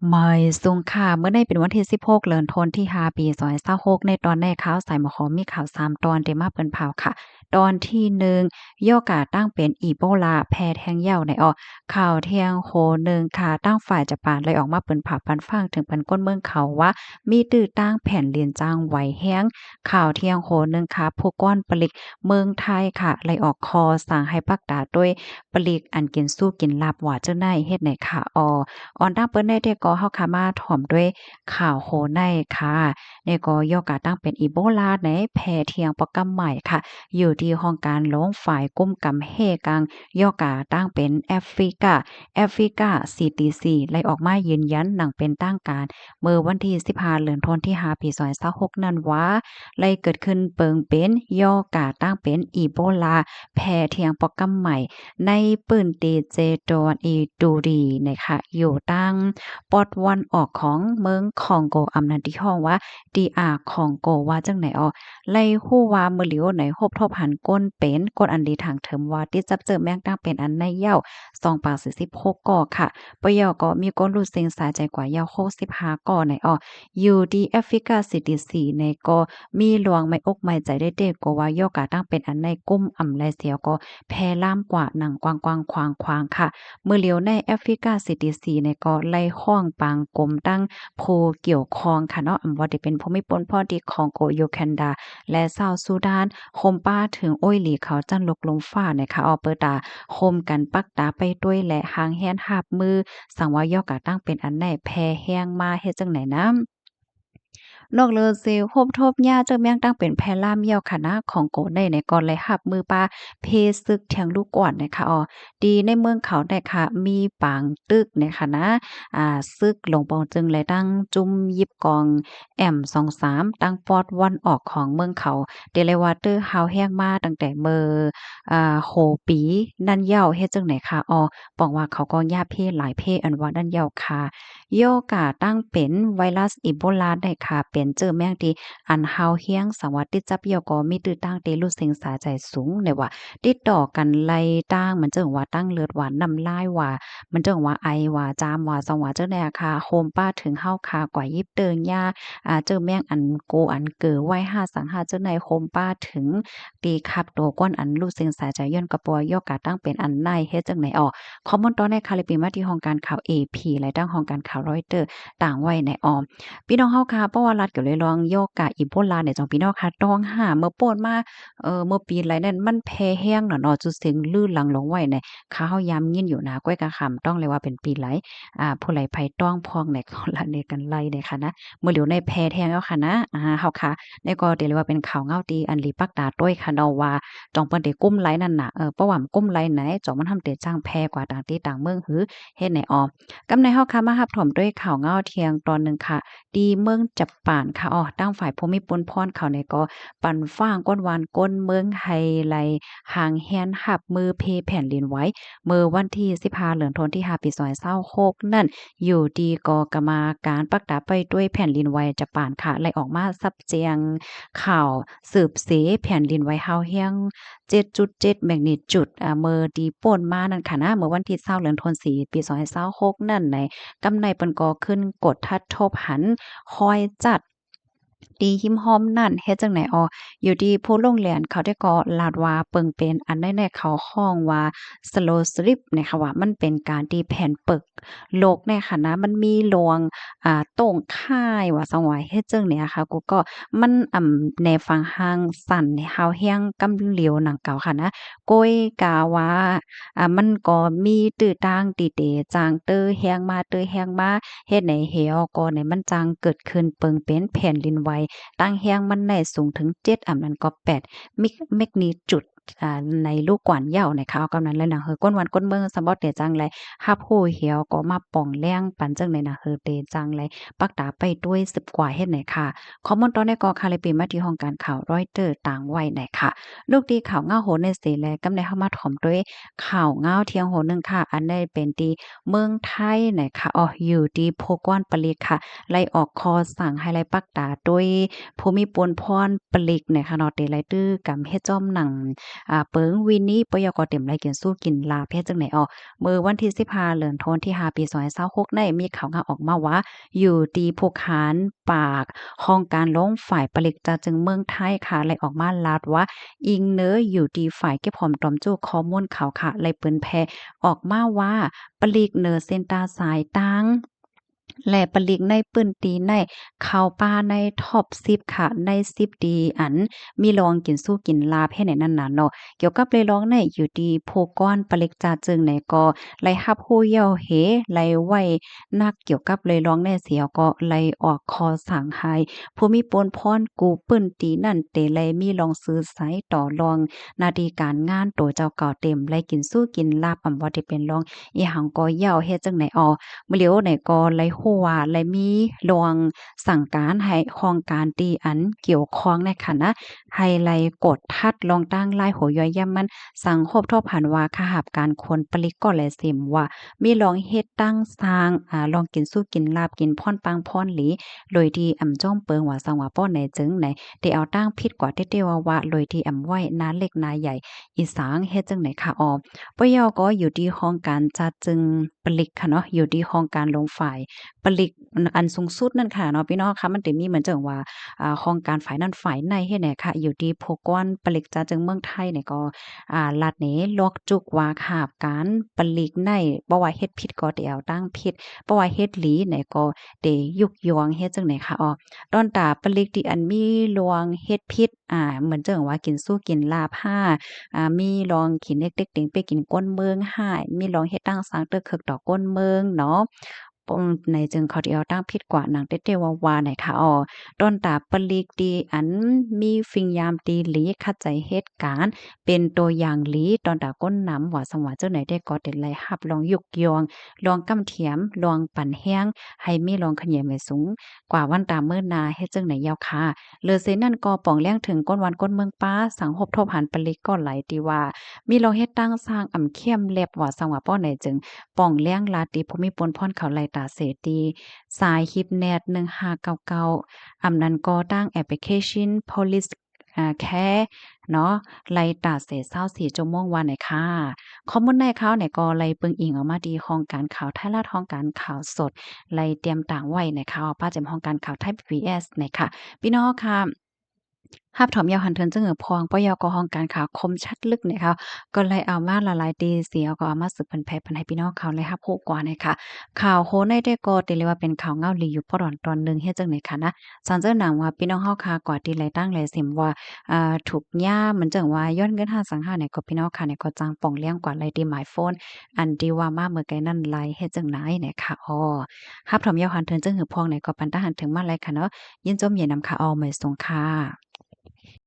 ไม่สูงค่ะเมื่อในเป็นวันที่16เดือนธันวาคมที่5ปี2026ในตอนในข่าวสายหมอขอมีข่าว3ตอนได้มาเปิ้นเผาค่ะตอนที่1ย่อกาตั้งเป็นอีโบลาแพร่แทงเหย้าในข่าวเที่ยงโหนึงค่ะตั้งฝ่ายจะปานเลยออกมาเปิ้นเผาปันฟังถึงเปิ้นก้นเมืองเขาว่ามีตื้อตั้งแผ่นเรียนจ้างไหวแฮงข่าวเที่ยงโหนึงค่ะผู้ก้อนปลิกเมืองไทยค่ะไล่ออกคอสั่งให้ปักดาด้วยปลิกอันกินสู้กินลาบว่าเจ้าในเฮ็ดไหนค่ะออนตั้งเปิ้นได้แต่ก็เฮาค่ะมาถ่อมด้วยข่าวโหในค่ะนี่ก็ย่อกาตั้งเป็นอีโบลาในแพเทียงปะกำใหม่ค่ะอยู่ที่ห้องการหลงฝ่ายกุมกำเฮกังย่อกาตั้งเป็นแอฟริกา CDC ไล่ออกมายืนยันหนังเป็นตั้งการเมื่อวันที่15เดือนธันวาคมที่5ปี2026นั้นว่าไล่เกิดขึ้นเปิงเป็นย่อกาตั้งเป็นอีโบลาแพเทียงปะกำใหม่ในปื้นตีเจตอนอีดูดีนะคะอยู่ตั้งปอดวันออกของเมืองคองโกอำนันที่ห้องว่า DR คองโกว่าจังไหนไล่ฮู้ว่ามื้อเหลียวไหนฮบทบหันก้นเป็นกดอันดีทางเถิมว่าที่จับเจอแมงดังเป็นอันในเย้า246ก่อค่ะปยก็มีก้นรู้เซ็งสายใจกว่าเย้า65ก่อไหนอยู่ดีแอฟริกาซิตี้สีในก็มีหลวงไม่อกไม่ใจได้เด็กก็ว่าย่อกาตั้งเป็นอันในกุ้มอ่ำไลเสียวก็แพร่ล่ามกว่าหนังกว้างๆควางๆค่ะเมื่อเหลียวในแอฟริกาซิตี้สีในก็ไล่ข้องปางกลมตั้งผู้เกี่ยวข้องค่ะเนาะว่าได้เป็นภูมิปนพ่อดีของโกยูแคนดาและซาวซูดานโฮมป้าถึงโอ้ยหลีเขาจันลกลมฟ้านะคะเปิดตาโฮมกันปักตาไปด้วยและหางแฮนหาบมือสังว่ายอกกะตั้งเป็นอันไหนแพแห้งมาเฮ็ดจังไหนนำ นอกเลอซิโฮบทบหญ้าเจ้าแม่งตั้งเป็นแพร่ามเหี่ยวคณะของโกได้ในก่อนเลยหับมือปลาเพซึกเทียงลูกก่อนนะคะดีในเมืองเขาได้ค่ะมีปางตึกนะคะนะซึกหลงปองจึงเลยตั้งจุ่มยิบกองแอม23ตั้งปอดวันออกของเมืองเขาเดเลวาเตอร์ฮาวแห้งมาตั้งแต่เมื่อโหปีนั่นเหย้าเฮ็ดจังไหนคะปองว่าเขาก็ญาเพศหลายเพศอันว่านั่นเหย้าค่ะ โยกาตั้งเป็นไวรัสอีโบลาได้ค่ะเป็นเจอแมงที่อันเฮาเฮียงสังวัดติดจับเหี่ยวก็มีตื้อตั้งเตรู้เสียงสาใจสูงในว่าติดต่อกันไล่ตั้งมันเจิงว่าตั้งเลือดหวานน้ำลายว่ามันเจิงว่าไอว่าจามว่าสังว่าเจ้าแน่ค่ะโฮมป้าถึงเฮาคากว่ายิบเติงยาเจอแมงอันโกอันเกอไว้5สังหาเจ้าในโฮมป้าถึงตีคับตัวก้นอันรู้เสียงสาใจย้อนกระปัวโยกาตั้งเป็นอันในเฮ็ดจังไหนข้อมูลตอนในคาลิปีมาที่ห้องการข่าว AP และตั้งห้องการข่าวรอยเตอร์ต่างไว้ในพี่น้องเฮาค่ะเพราะว่ารัฐก็เลยลองโยกกะอีโบลาเนี่ยจังพี่น้องค่ะต้องหาเมื่อโปนมาเมื่อปีไรนั่นมันแพ้แห้งเนาะจุดเสียงลื่นหลังลงไว้ในข้าเฮาย้ำยินอยู่นะก้อยกะคำต้องเลยว่าเป็นปีไหลผู้ไหลไผต้องพองในของละในกันไล่ในค่ะนะเมื่อเหลียวในแพ้แท้งแล้วค่ะนะเฮาค่ะนี่ก็เดี๋ยวเลยว่าเป็นข่าวเงาตีอันลีปักตาต้วยค่ะเนาะว่าจองเปิ้นได้กุ้มไหลนั่นน่ะเพราะว่ากุ้มไหลไหนจองมันทำเตจ้างแพ้กว่าต่างที่ต่างเมืองหือเฮ็ดไหนกำในเฮาค่ะมารับถมด้วยข่าวเงาเที่ยงตอนหนึ่งค่ะดีเมืองจับป่านค่ะตั้งฝ่ายภูมิปนพรเขาในก็ปั่นฟ้างก้นวานก้นเมืองไฮไลหางแฮนหับมือเพแผ่นดินไว้เมื่อวันที่15เหลือนธันวาคมที่5ปี2026นั่นอยู่ดีก็กรรมาการปักดาไปด้วยแผ่นดินไหวจับป่านค่ะไล่ออกมาซับแจงข่าวสืบเสแผ่นดินไหวเฮาเฮียง 7.7แมกนิจูดเมื่อดีป่นมานั่นค่ะนะเมื่อวันที่20เดือนธันวาคมปี2026นั่นในกำในเปิ้นก็ขึ้นกดทัดทบหันคอยจัดดีหิมห้อมนั่นเฮ็ดจังไหนอยู่ดีผู้ลงเรียนเขาได้ก็ลาดว่าเปิงเป็นอันได้ในเขาห้องว่า slow sleep นะคะว่ามันเป็นการที่แผ่นปึกโลกในค่ะนะมันมีลวงโต่งค่ายว่าสังว่าเฮ็ดจังเนี่ยค่ะกูก็มันแนฟังห้างสั่นเฮาแฮงกำเหลียวหนังเก่าค่ะนะโกยกาว่ามันก็มีตื้อต่างติเตจางเตอแฮงมาเตอแฮงมาเฮ็ดให้เหวก็ในมันจังเกิดขึ้นเปิงเป็นแผ่นดินไหวตั้งแฮงมันได้สูงถึง7นั้นก็8เมกนิจูดในลูกกวนเหย้าในข่าวกำนั้นเลยนะเฮอก้นวันก้นเมืองสำบ่เตจังเลยฮับฮู้เหี่ยวก็มาป่องแล้งปันจังเลยนะเฮอเตจังเลยปักตาไปด้วย10กว่าเฮ็ดไหนค่ะข้อมูลตอนนี้ก็คาเลยปีมาที่ห้องการข่าวรอยเตอร์ต่างไว้ไหนค่ะลูกดีข่าวเงาโหในเสแลกำในเข้ามาถ่อมด้วยข่าวเงาเที่ยงโหนึงค่ะอันได้เป็นที่เมืองไทยไหนค่ะอยู่ที่โพกวนปลีกค่ะไล่ออกคอสั่งให้ไล่ปักตาด้วยภูมิปนพรปลีกเนี่ยค่ะเนาะเตไลตื้อกำเฮ็ดจ้อมหนัง เปิงวินนี้ปยกเต็มไรกินสู้กินลาเพศจังไหนมื้อวันที่15เดือนธันวาคมที่5ปี2026ในมีข่าวงานออกมาว่าอยู่ดีภูคานปากห้องการลงฝ่ายผลิตจะจึงเมืองไทยค่ะเลยออกมาลาดว่าอิงเนออยู่ดีฝ่ายเก็บหอมตอมจู้ข้อมูลข่าวค่ะเลยเปิ้นแพออกมาว่าปลีกเนอเซ็นตาสายตังและปลีกในปื้นตีในเข้าป่าในท็อป10ค่ะใน10ดีอันมีลองกินสู้กินลาบให้ในนั้นน่ะเนาะเกี่ยวกับเลยร้องในอยู่ดีโพก้อนปลิกจาจึงในก็ไลรับฮู้เหี่ยวเหไลไว้นักเกี่ยวกับเลยร้องในเสียก็ไลออกคอสั่งให้ผู้มีปนพรกูปื้นตีนั่นเตไลมีลองซื้อไสต่อรองหน้าที่การงานโตเจ้าเก่าเต็มไลกินสู้กินลาบอำบ่ได้เป็นรองอีหังก็เหี่ยวเฮ็ดจังไหนมื้อเหลียวไหนก็ไลฮู้ว่าไลมีลวงสั่งการให้โครงการตีอันเกี่ยวข้องในคณะให้ไลกดทัดลองตั้งลายโหย่อยย่ำมันสังคบทบหันว่าคหาบการคนปลิกก็แลสิมว่ามีลองเฮ็ดตั้งสร้างลองกินสู้กินลาบกินพ่อนปังพ่อนหลีโดยที่อ่ำจ้อมเปิงว่าสังว่าป้อไหนจึงไหนได้เอาตั้งผิดกว่าเต้ๆว่าโดยที่อ่ำไว้นาเล็กนาใหญ่อีสางเฮ็ดจังไหนค่ะปยก็อยู่ที่ห้องการจัดจึงปลิกค่ะเนาะอยู่ที่ห้องการลงฝ่ายปลิกอันสูงสุดนั่นค่ะเนาะพี่น้องคะมันจะมีเหมือนจังว่าห้องการฝ่ายนั้นฝ่ายในเฮ็ดไหนค่ะอยู่ที่โพกวนปลิกจัดจึงเมืองไทยเนี่ยก็รัฐนี้ลอกจุกว่าคาบการปลิกในบ่ว่าเฮ็ดผิดก็ได้เอาตั้งผิดบ่ว่าเฮ็ดหลีไหนก็ได้ยุกยงเฮ็ดจังไหนค่ะดอนตาปลิกที่อันมีลวงเฮ็ดผิดเหมือนจังว่ากินสู้กินลาบห้ามีลองขินเล็กๆเต็งไปกินก้นเมืองห้ายมีลองเฮ็ดตั้งสร้างตึกเคิกต่อก้นเมืองเนาะปงในจึงเขาที่เอาตั้งผิดกว่าหนังเต้ๆวาๆไหนค่ะดอนตาปลีกดีอันมีฟิงยามตีหลีเข้าใจเหตุการณ์เป็นตัวอย่างหลีตอนตาก้นน้ำว่าสังว่าเจ้าไหนได้ก็เด็ดไลหับลองยุกยองลองกำเทียมลองปั่นแห้งให้มีลองขะแยงไว้สูงกว่าวันตามมื้อนาเฮ็ดจังไหนยาวค่ะเลอเซนั่นก็ป่องแล้งถึงก้นวันก้นเมืองป้าสังหบทบหันปลีกก็ไหลตีว่ามีลองเฮ็ดตั้งสร้างอ่ำเข้มเล็บว่าสังว่าป้อไหนจึงป่องแล้งลาติภูมิปนพรเขาไหลตาเสตีสายฮิปแนต1599อำนั้นก็ตั้งแอปพลิเคชัน Police แค่เนาะไล่ตาเส24ชั่วโมงวันไหนค่ะข้อมูลในข่าวไหนก็ไล่เปิงอิงออกมาดีห้องการข่าวไทยรัฐห้องการข่าวสดไล่เตรียมต่างไว้ในข่าวป้าแจ่มห้องการข่าวไทย PBS นะคะพี่น้องค่ะภาพถอมยาวหันเทินจึงพองปยกห้องการข่าวคมชัดลึกนะคะก็เลยเอามาละลายตีเสียก็เอามาสืบเพิ่นแพร่เพิ่นให้พี่น้องเขาเลยรับรู้กว่านะคะข่าวโหนได้ก็ติเลยว่าเป็นข่าวเงาหลีอยู่พอดอนตอนหนึงเฮ็ดจังได๋ค่ะนะสันเจ้าหนังว่าพี่น้องเฮาค่ะกว่าที่ไหลตั้งไหลสิมว่าถูกย่าเหมือนจังว่าย้อนเงิน5สังหาเนี่ยก็พี่น้องค่ะเนี่ยก็จังป่องเลี้ยงกว่าไหลที่หมายโฟนอันที่ว่ามาเมื่อไกนั้นไหลเฮ็ดจังไหนเนี่ยค่ะรับถอมยาวหันเทินจึงหือพองเนี่ยก็ปันตาหันถึงมาไหลค่ะเนาะยินจมเย็นนำค่ะไม่สงค่ะ